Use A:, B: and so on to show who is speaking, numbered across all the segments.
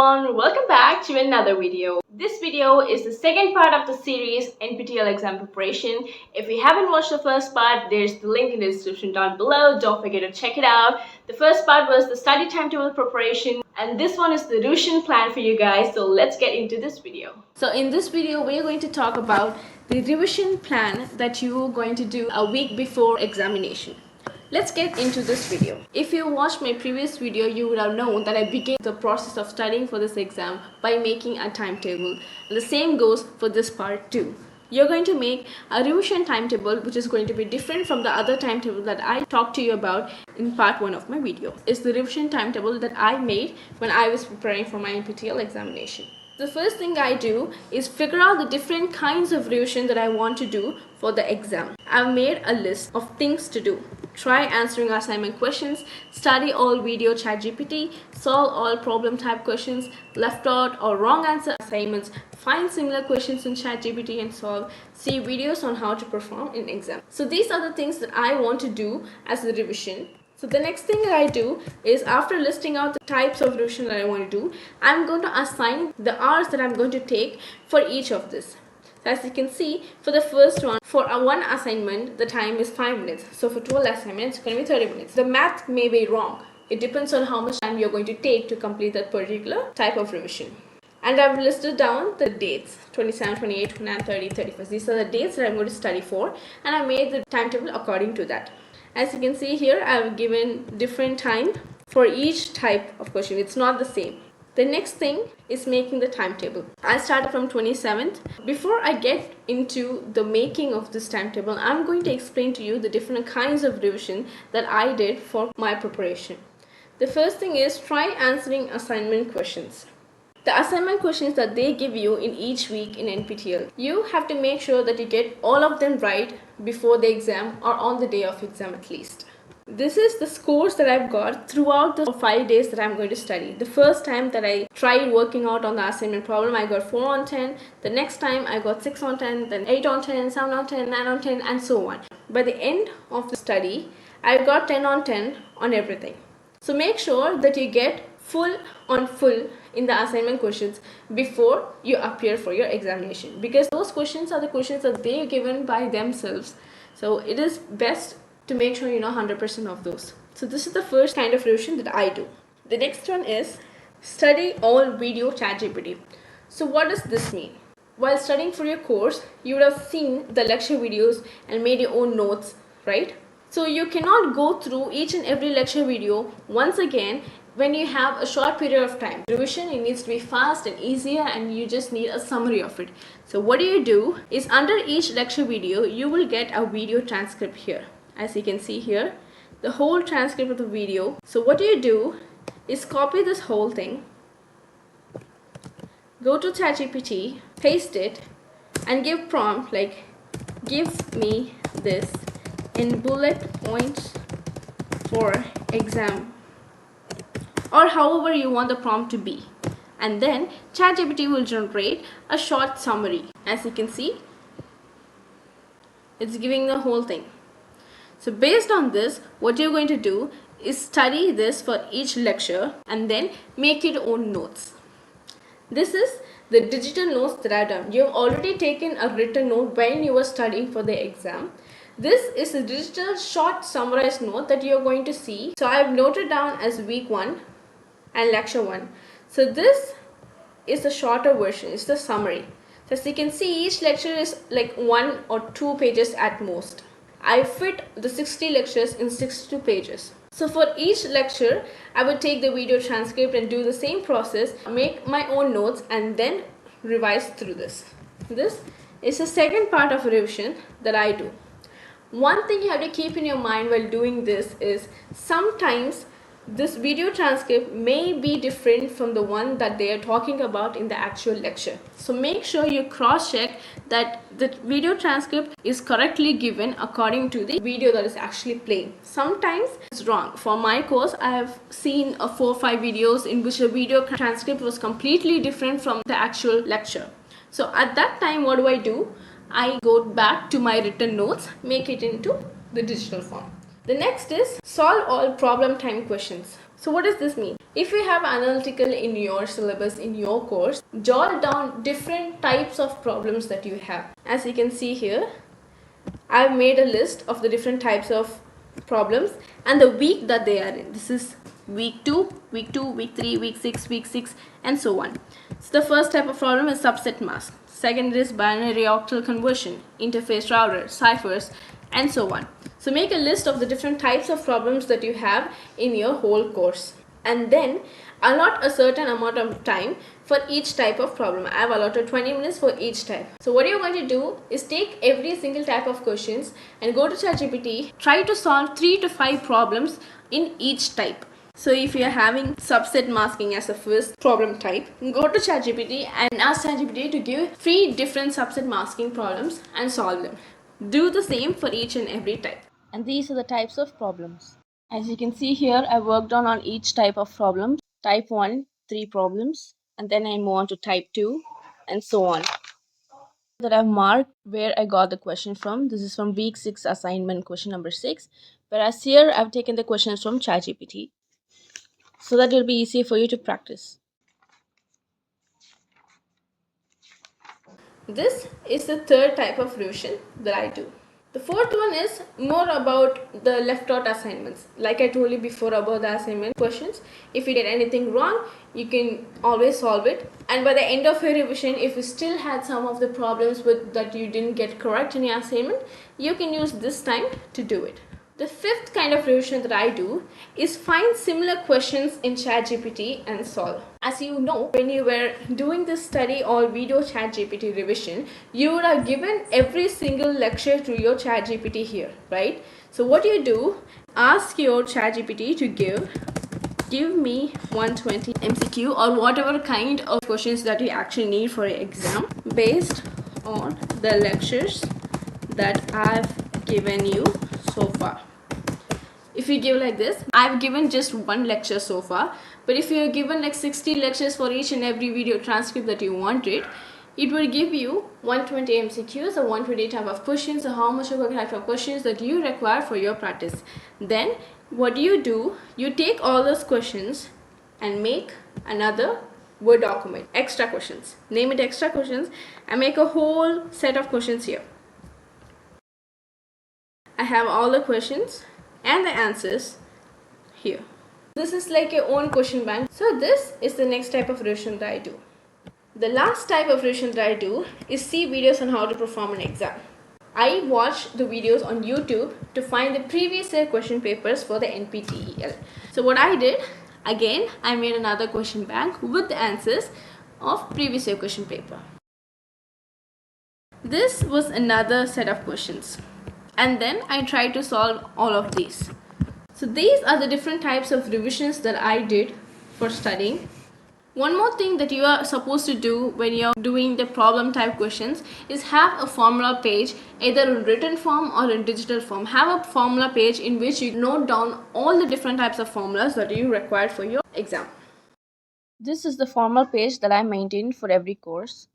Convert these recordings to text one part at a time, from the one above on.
A: everyone, welcome back to another video. This video is the second part of the series NPTEL exam preparation. If you haven't watched the first part, there's the link in the description down below. Don't forget to check it out. The first part was the study timetable preparation and this one is the revision plan for you guys. So let's get into this video. So in this video, we're going to talk about the revision plan that you're going to do a week before examination. Let's get into this video. If you watched my previous video, you would have known that I began the process of studying for this exam by making a timetable. And the same goes for this part too. You're going to make a revision timetable which is going to be different from the other timetable that I talked to you about in part 1 of my video. It's the revision timetable that I made when I was preparing for my NPTEL examination. The first thing I do is figure out the different kinds of revision that I want to do for the exam. I've made a list of things to do. Try answering assignment questions, study all video ChatGPT, solve all problem type questions, left out or wrong answer assignments, find similar questions in ChatGPT and solve, see videos on how to perform in exam. So these are the things that I want to do as a revision. So the next thing that I do is after listing out the types of revision that I want to do, I'm going to assign the hours that I'm going to take for each of this. So as you can see, for the first one, for one assignment, the time is 5 minutes. So for 12 assignments, it's going to be 30 minutes. The math may be wrong. It depends on how much time you're going to take to complete that particular type of revision. And I've listed down the dates, 27, 28, 29, 30, 31st. These are the dates that I'm going to study for, and I made the timetable according to that. As you can see here, I've given different time for each type of question. It's not the same. The next thing is making the timetable. I started from 27th. Before I get into the making of this timetable, I'm going to explain to you the different kinds of revision that I did for my preparation. The first thing is try answering assignment questions. The assignment questions that they give you in each week in NPTEL, you have to make sure that you get all of them right before the exam or on the day of exam at least. This is the scores that I've got throughout the 5 days that I'm going to study. The first time that I tried working out on the assignment problem, I got 4 on 10. The next time I got 6 on 10, then 8 on 10, 7 on 10, 9 on 10 and so on. By the end of the study, I got 10 on 10 on everything. So make sure that you get full on full in the assignment questions before you appear for your examination, because those questions are the questions that they are given by themselves. So it is best to make sure you know 100% of those. So this is the first kind of revision that I do. The next one is study all video ChatGPT. So what does this mean? While studying for your course, you would have seen the lecture videos and made your own notes, right? So you cannot go through each and every lecture video once again when you have a short period of time. Revision, it needs to be fast and easier and you just need a summary of it. So what do is under each lecture video, you will get a video transcript here. As you can see here, the whole transcript of the video. So what you do is copy this whole thing, go to ChatGPT, paste it and give prompt like give me this in bullet points for exam, or however you want the prompt to be, and then ChatGPT will generate a short summary. As you can see, it's giving the whole thing. So based on this, what you're going to do is study this for each lecture and then make your own notes. This is the digital notes that I've done. You've already taken a written note when you were studying for the exam. This is a digital short summarized note that you're going to see. So I've noted down as week 1 and lecture 1. So this is the shorter version, it's the summary. So as you can see, each lecture is like 1 or 2 pages at most. I fit the 60 lectures in 62 pages. So for each lecture, I would take the video transcript and do the same process, make my own notes and then revise through this. This is the second part of revision that I do. One thing you have to keep in your mind while doing this is sometimes this video transcript may be different from the one that they are talking about in the actual lecture. So make sure you cross-check that the video transcript is correctly given according to the video that is actually playing. Sometimes it's wrong. For my course, I have seen 4 or 5 videos in which the video transcript was completely different from the actual lecture. So at that time, what do? I go back to my written notes, make it into the digital form. The next is solve all problem time questions. So what does this mean? If you have analytical in your syllabus, in your course, jot down different types of problems that you have. As you can see here, I've made a list of the different types of problems and the week that they are in. This is week 2, week 2, week 3, week 6, and so on. So the first type of problem is subset mask. Second is binary octal conversion, interface router, ciphers, and so on. So make a list of the different types of problems that you have in your whole course. And then allot a certain amount of time for each type of problem. I have allotted 20 minutes for each type. So what you're going to do is take every single type of questions and go to ChatGPT, try to solve 3 to 5 problems in each type. So if you're having subset masking as a first problem type, go to ChatGPT and ask ChatGPT to give 3 different subset masking problems and solve them. Do the same for each and every type. And these are the types of problems. As you can see here, I worked on each type of problem. Type 1, 3 problems, and then I move on to type 2, and so on. That I've marked where I got the question from. This is from week 6 assignment question number 6. Whereas here I've taken the questions from ChatGPT, so that it will be easier for you to practice. This is the third type of revision that I do. The fourth one is more about the left out assignments. Like I told you before about the assignment questions, if you get anything wrong, you can always solve it. And by the end of your revision, if you still had some of the problems that you didn't get correct in your assignment, you can use this time to do it. The fifth kind of revision that I do is find similar questions in ChatGPT and solve. As you know, when you were doing this study or video ChatGPT revision, you would have given every single lecture to your ChatGPT here, right? So what you do, ask your ChatGPT to give me 120 MCQ or whatever kind of questions that you actually need for your exam based on the lectures that I've given you so far. If you give like this, I've given just one lecture so far, but if you're given like 60 lectures for each and every video transcript that you wanted, it will give you 120 MCQs or 120 type of questions, or how much of a type of questions that you require for your practice. Then what do? You take all those questions and make another Word document, extra questions. Name it extra questions and make a whole set of questions here. I have all the questions and the answers here. This is like your own question bank. So this is the next type of revision that I do. The last type of revision that I do is see videos on how to perform an exam. I watch the videos on YouTube to find the previous year question papers for the NPTEL. So what I did, again, I made another question bank with the answers of previous year question paper. This was another set of questions. And then I tried to solve all of these. So these are the different types of revisions that I did for studying. One more thing that you are supposed to do when you're doing the problem type questions is have a formula page, either in written form or in digital form. Have a formula page in which you note down all the different types of formulas that you require for your exam. This is the formal page that I maintain for every course.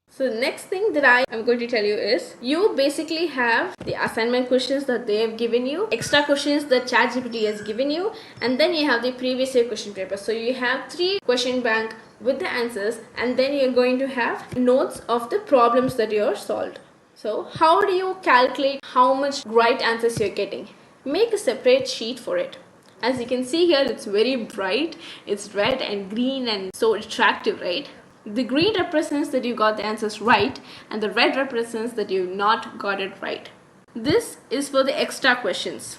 A: So the next thing that I am going to tell you is, you basically have the assignment questions that they have given you, extra questions that ChatGPT has given you, and then you have the previous year question paper. So you have 3 question bank with the answers, and then you're going to have notes of the problems that you have solved. So how do you calculate how much right answers you're getting? Make a separate sheet for it. As you can see here, it's very bright, it's red and green and so attractive, right? The green represents that you got the answers right, and the red represents that you not got it right. This is for the extra questions.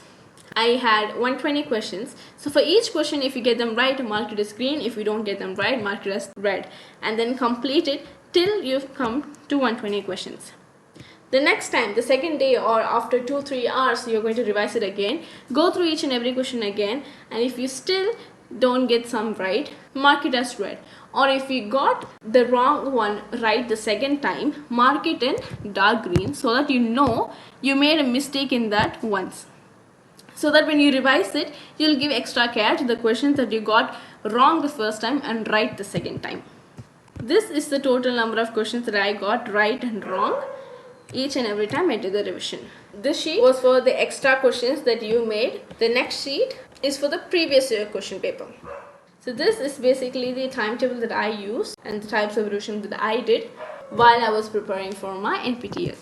A: I had 120 questions. So for each question, if you get them right, mark it as green. If you don't get them right, mark it as red. And then complete it till you've come to 120 questions. The next time, the second day or after 2-3 hours, you're going to revise it again. Go through each and every question again. And if you still don't get some right, mark it as red. Or if you got the wrong one right the second time, mark it in dark green so that you know you made a mistake in that once. So that when you revise it, you'll give extra care to the questions that you got wrong the first time and right the second time. This is the total number of questions that I got right and wrong each and every time I did the revision. This sheet was for the extra questions that you made. The next sheet is for the previous year question paper. So this is basically the timetable that I used and the types of revision that I did while I was preparing for my NPTEL.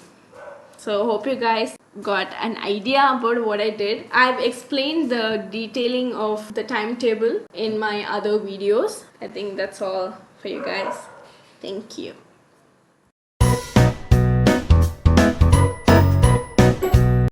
A: So hope you guys got an idea about what I did. I've explained the detailing of the timetable in my other videos. I think that's all for you guys. Thank you.